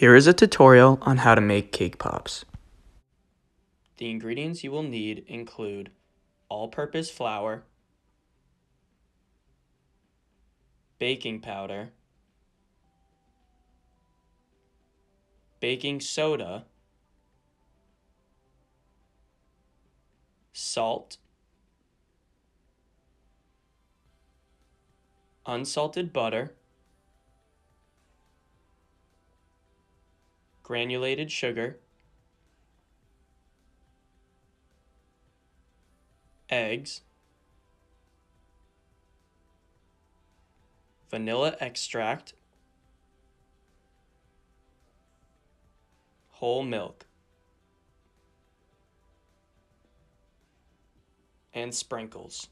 Here is a tutorial on how to make cake pops. The ingredients you will need include all-purpose flour, baking powder, baking soda, salt, unsalted butter, granulated sugar, eggs, vanilla extract, whole milk, and sprinkles.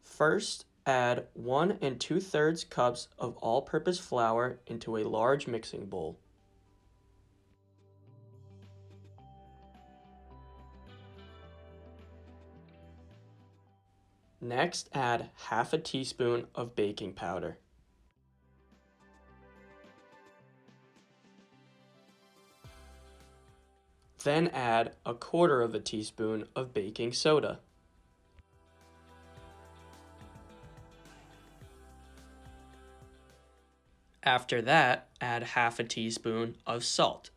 First, add 1 2/3 cups of all-purpose flour into a large mixing bowl. Next, add half a teaspoon of baking powder. Then add 1/4 teaspoon of baking soda. After that, add half a teaspoon of salt.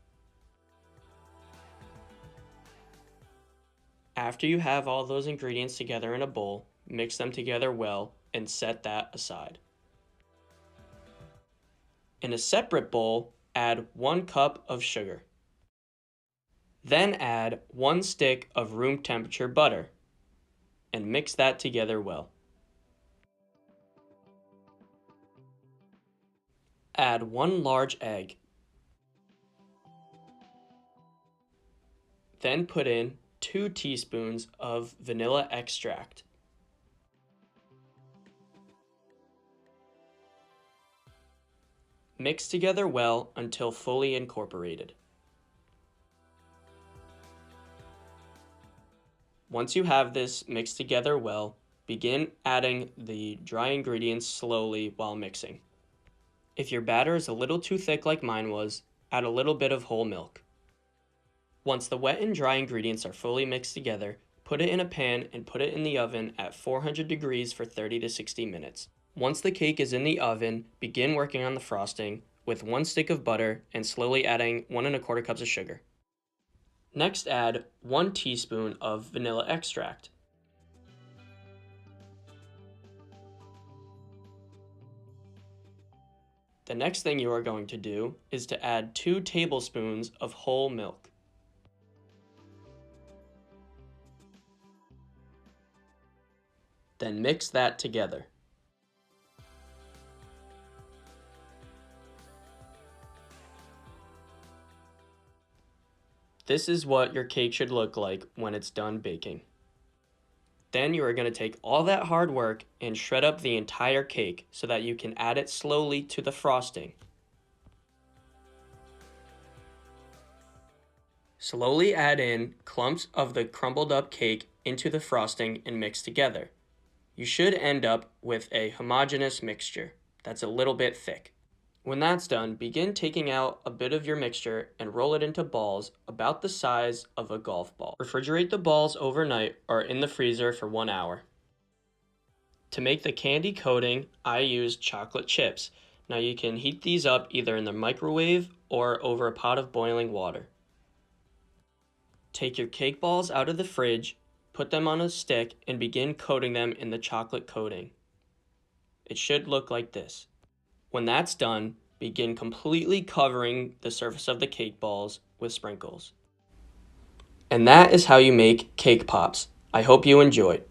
After you have all those ingredients together in a bowl, mix them together well and set that aside. In a separate bowl, add 1 cup of sugar. Then add 1 stick of room temperature butter and mix that together well. Add 1 large egg. Then put in 2 teaspoons of vanilla extract. Mix together well until fully incorporated. Once you have this mixed together well, begin adding the dry ingredients slowly while mixing. If your batter is a little too thick like mine was, add a little bit of whole milk. Once the wet and dry ingredients are fully mixed together, put it in a pan and put it in the oven at 400 degrees for 30 to 60 minutes. Once the cake is in the oven, begin working on the frosting with 1 stick of butter and slowly adding 1 1/4 cups of sugar. Next, add 1 teaspoon of vanilla extract. The next thing you are going to do is to add 2 tablespoons of whole milk. Then mix that together. This is what your cake should look like when it's done baking. Then you are going to take all that hard work and shred up the entire cake so that you can add it slowly to the frosting. Slowly add in clumps of the crumbled up cake into the frosting and mix together. You should end up with a homogeneous mixture that's a little bit thick. When that's done, begin taking out a bit of your mixture and roll it into balls about the size of a golf ball. Refrigerate the balls overnight or in the freezer for 1 hour. To make the candy coating, I use chocolate chips. Now you can heat these up either in the microwave or over a pot of boiling water. Take your cake balls out of the fridge, put them on a stick, and begin coating them in the chocolate coating. It should look like this. When that's done, begin completely covering the surface of the cake balls with sprinkles. And that is how you make cake pops. I hope you enjoyed.